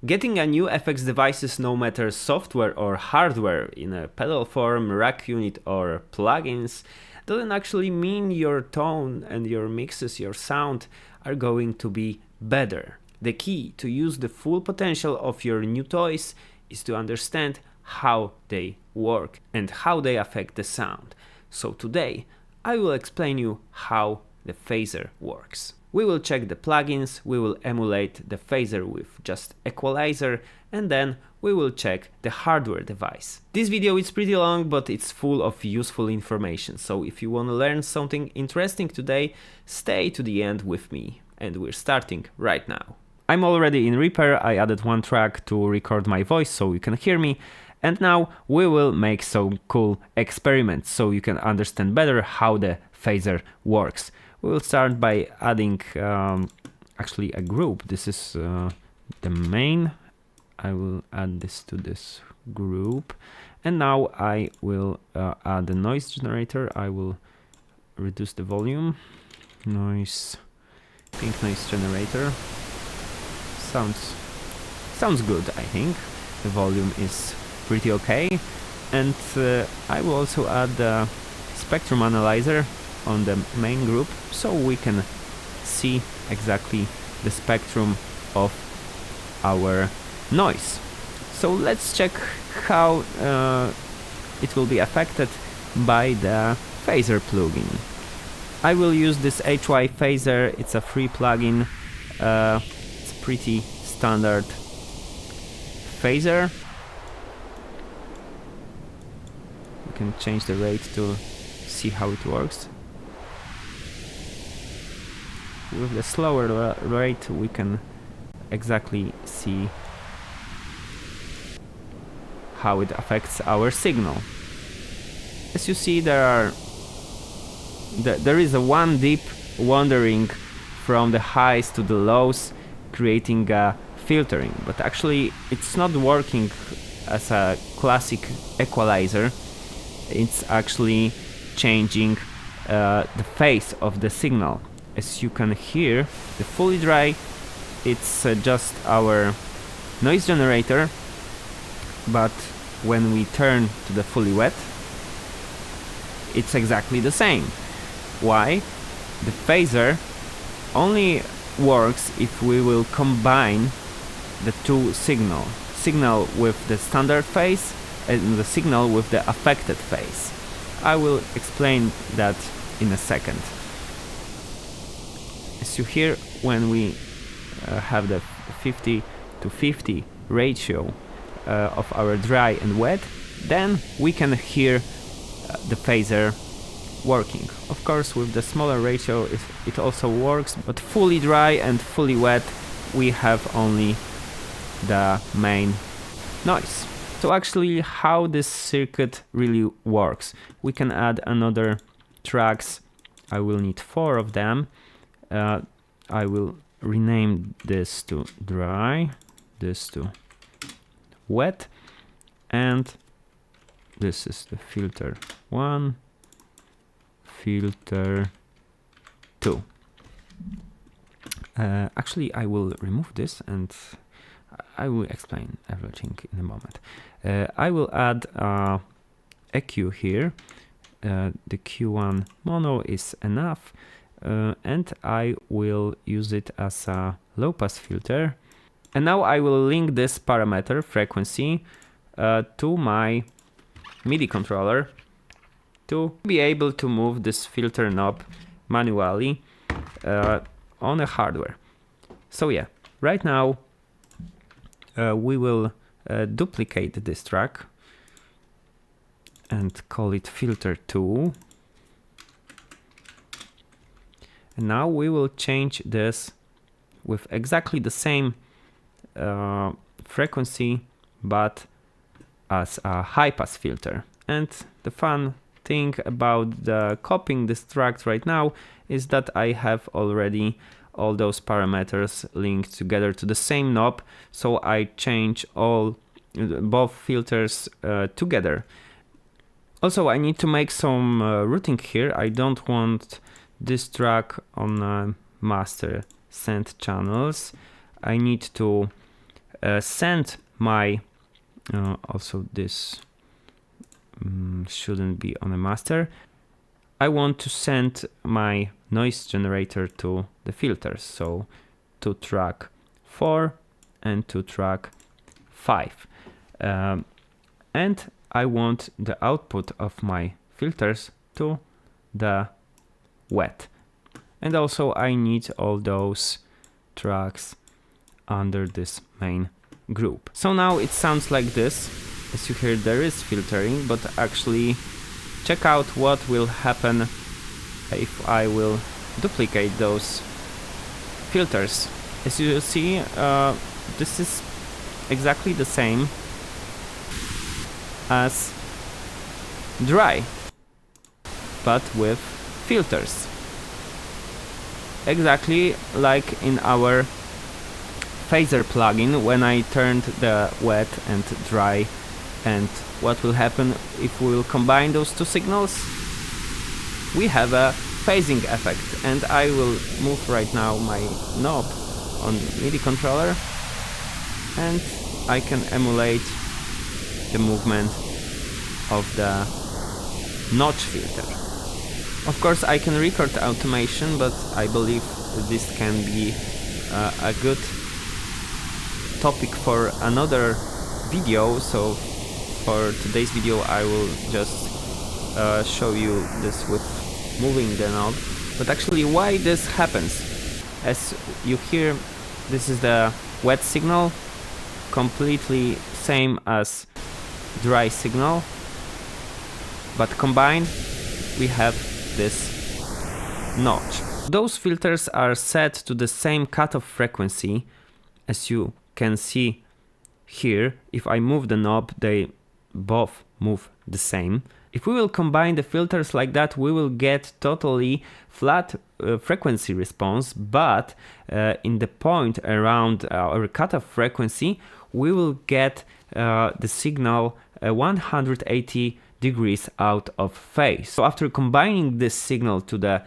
Getting a new FX devices, no matter software or hardware, in a pedal form, rack unit or plugins, doesn't actually mean your tone and your mixes, your sound are going to be better. The key to use the full potential of your new toys is to understand how they work and how they affect the sound. So today I will explain you how the phaser works. We will check the plugins, we will emulate the phaser with just Equalizer, and then we will check the hardware device. This video is pretty long, but it's full of useful information, so if you want to learn something interesting today, stay to the end with me, and we're starting right now. I'm already in Reaper. I added one track to record my voice so you can hear me, and now we will make some cool experiments so you can understand better how the phaser works. We will start by adding actually a group. This is the main. I will add this to this group, and now I will add a noise generator. I will reduce the volume. Pink noise generator. Sounds good, I think. The volume is pretty okay, and I will also add the spectrum analyzer on the main group so we can see exactly the spectrum of our noise. So let's check how it will be affected by the phaser plugin. I will use this HY phaser. It's a free plugin. It's a pretty standard phaser. We can change the rate to see how it works. With the slower rate we can exactly see how it affects our signal. As you see, there is a one dip wandering from the highs to the lows, creating a filtering, but actually it's not working as a classic equalizer. It's actually changing the phase of the signal. As you can hear, the fully dry, it's just our noise generator, but when we turn to the fully wet, it's exactly the same. Why? The phaser only works if we will combine the two signal with the standard phase and the signal with the affected phase. I will explain that in a second. As you hear, when we have the 50-50 ratio of our dry and wet, then we can hear the phaser working. Of course, with the smaller ratio it also works, but fully dry and fully wet we have only the main noise. So actually, how this circuit really works, we can add another tracks. I will need 4 of them. I will rename this to dry, this to wet, and this is the filter 1, filter 2. Actually, I will remove this and I will explain everything in a moment. I will add a EQ here. The Q1 mono is enough. And I will use it as a low pass filter. And now I will link this parameter frequency to my MIDI controller to be able to move this filter knob manually on a hardware. So yeah, right now we will duplicate this track and call it filter 2. And now we will change this with exactly the same frequency, but as a high pass filter. And the fun thing about copying this track right now is that I have already all those parameters linked together to the same knob, so I change both filters together. Also, I need to make some routing here. I don't want this track on master send channels. I need to send my also this shouldn't be on a master. I want to send my noise generator to the filters, so to track 4 and to track 5. And I want the output of my filters to the wet. And also I need all those tracks under this main group. So now it sounds like this. As you hear, there is filtering, but actually check out what will happen if I will duplicate those filters. As you see, this is exactly the same as dry, but with filters. Exactly like in our phaser plugin when I turned the wet and dry. And what will happen if we will combine those two signals? We have a phasing effect, and I will move right now my knob on MIDI controller, and I can emulate the movement of the notch filter. Of course I can record automation, but I believe this can be a good topic for another video, so for today's video I will just show you this with moving the knob. But actually why this happens? As you hear, this is the wet signal, completely same as dry signal, but combined we have this notch. Those filters are set to the same cutoff frequency. As you can see here, if I move the knob, they both move the same. If we will combine the filters like that, we will get totally flat frequency response, but in the point around our cutoff frequency, we will get the signal 180 degrees out of phase. So after combining this signal to the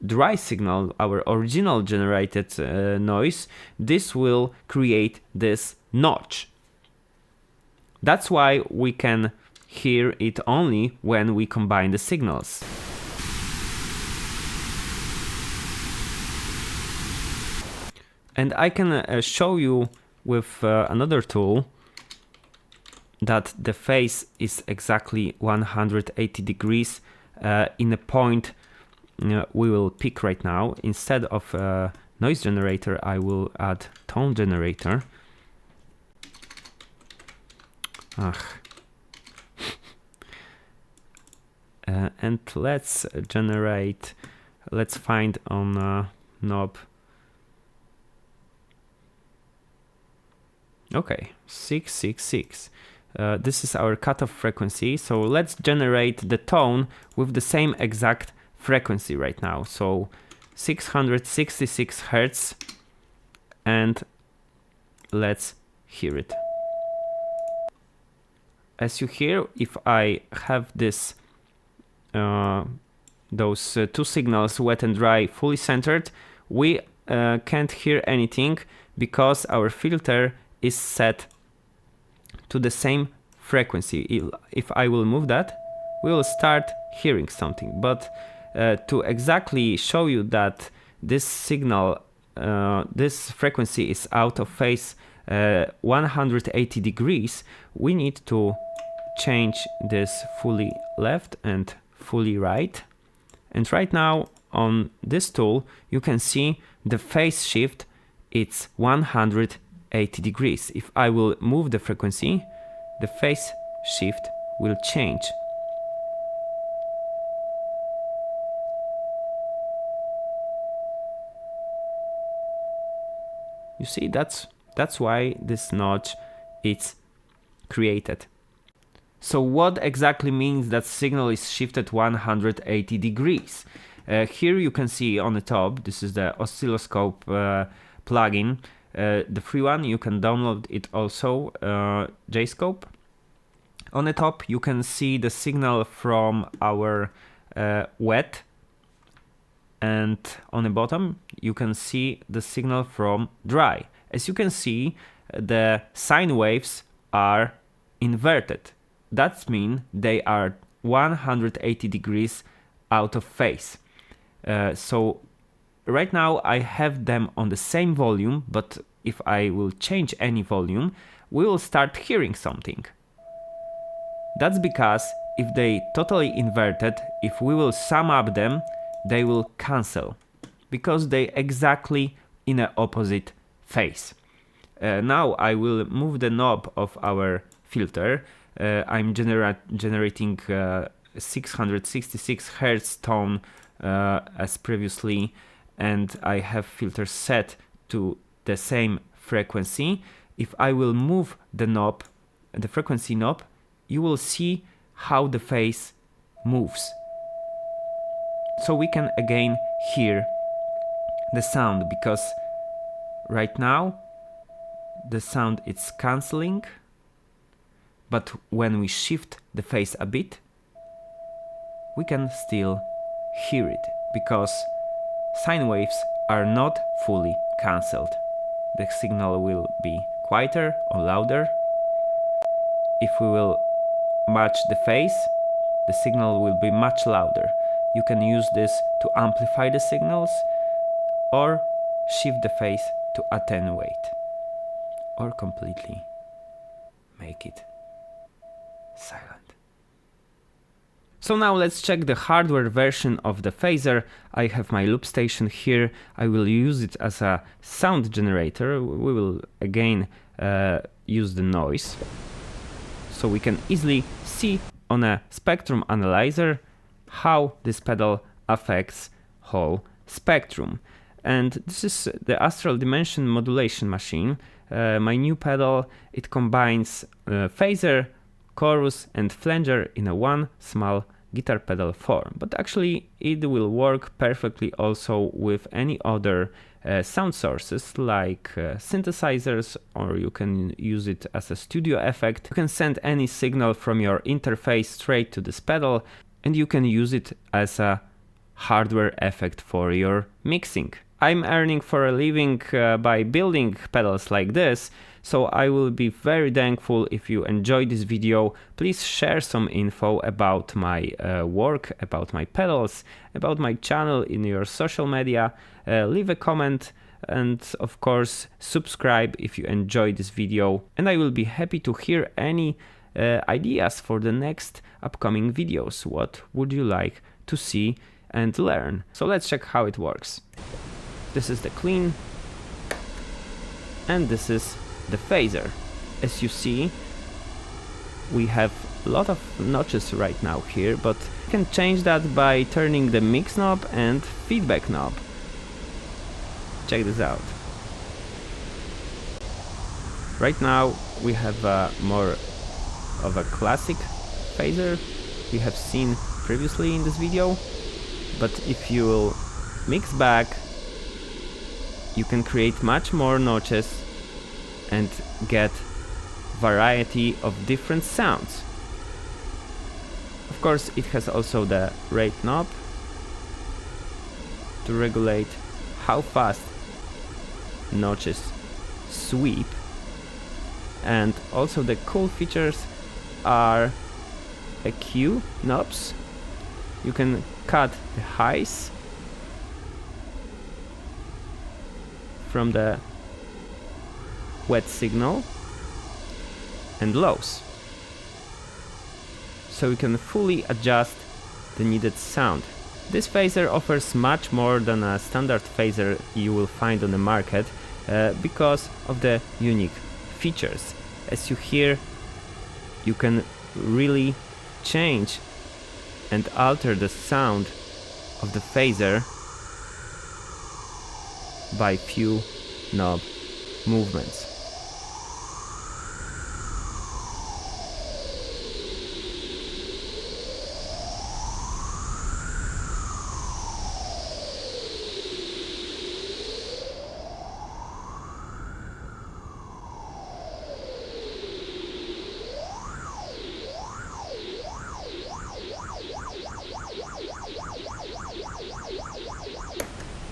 dry signal, our original generated noise, this will create this notch. That's why we can hear it only when we combine the signals. And I can show you with another tool that the phase is exactly 180 degrees in a point we will pick right now. Instead of noise generator, I will add tone generator. And let's generate, let's find on knob. Okay, 666. This is our cutoff frequency, so let's generate the tone with the same exact frequency right now. So 666 Hertz, and let's hear it. As you hear, if I have this those two signals, wet and dry, fully centered, we can't hear anything because our filter is set to the same frequency. If I will move that, we will start hearing something. But to exactly show you that this signal, this frequency is out of phase 180 degrees, we need to change this fully left and fully right. And right now on this tool you can see the phase shift, it's 180 degrees. If I will move the frequency, the phase shift will change. You see, that's why this notch is created. So what exactly means that signal is shifted 180 degrees? Here you can see on the top, this is the Oscilloscope plugin, the free one. You can download it also, JScope. On the top you can see the signal from our wet, and on the bottom you can see the signal from dry. As you can see, the sine waves are inverted. That means they are 180 degrees out of phase. So right now I have them on the same volume, but if I will change any volume, we will start hearing something. That's because if they totally inverted, if we will sum up them, they will cancel, because they exactly in an opposite phase. Now I will move the knob of our filter. I'm generating 666 Hz tone as previously, and I have filter set to the same frequency. If I will move the knob, the frequency knob, you will see how the phase moves. So we can again hear the sound, because right now the sound is cancelling, but when we shift the phase a bit, we can still hear it, because sine waves are not fully cancelled. The signal will be quieter or louder. If we will match the phase, the signal will be much louder. You can use this to amplify the signals or shift the phase to attenuate or completely make it silent. So now let's check the hardware version of the phaser. I have my loop station here. I will use it as a sound generator. We will again use the noise, so we can easily see on a spectrum analyzer how this pedal affects whole spectrum. And this is the Astral Dimension Modulation Machine. My new pedal, it combines phaser, chorus and flanger in a one small guitar pedal form, but actually it will work perfectly also with any other sound sources like synthesizers, or you can use it as a studio effect. You can send any signal from your interface straight to this pedal, and you can use it as a hardware effect for your mixing. I'm earning for a living by building pedals like this, so I will be very thankful if you enjoyed this video. Please share some info about my work, about my pedals, about my channel in your social media. Leave a comment and of course subscribe if you enjoyed this video, and I will be happy to hear any ideas for the next upcoming videos. What would you like to see and learn? So let's check how it works. This is the clean, and this is the phaser. As you see, we have a lot of notches right now here, but you can change that by turning the mix knob and feedback knob. Check this out. Right now we have more of a classic phaser we have seen previously in this video, but if you will mix back, you can create much more notches and get variety of different sounds. Of course, it has also the rate knob to regulate how fast notches sweep, and also the cool features are EQ knobs. You can cut the highs from the wet signal and lows, so you can fully adjust the needed sound. This phaser offers much more than a standard phaser you will find on the market because of the unique features. As you hear, you can really change and alter the sound of the phaser by few knob movements.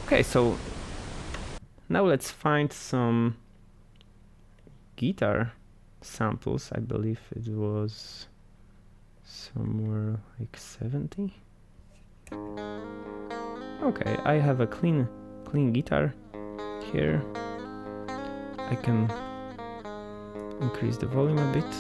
Okay, so now let's find some guitar samples. I believe it was somewhere like 70. Okay, I have a clean guitar here. I can increase the volume a bit.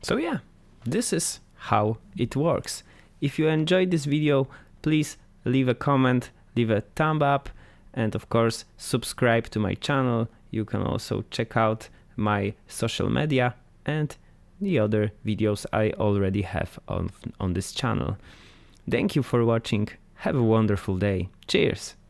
So yeah, this is how it works. If you enjoyed this video, please leave a comment, leave a thumb up, and of course subscribe to my channel. You can also check out my social media and the other videos I already have on this channel. Thank you for watching. Have a wonderful day. Cheers!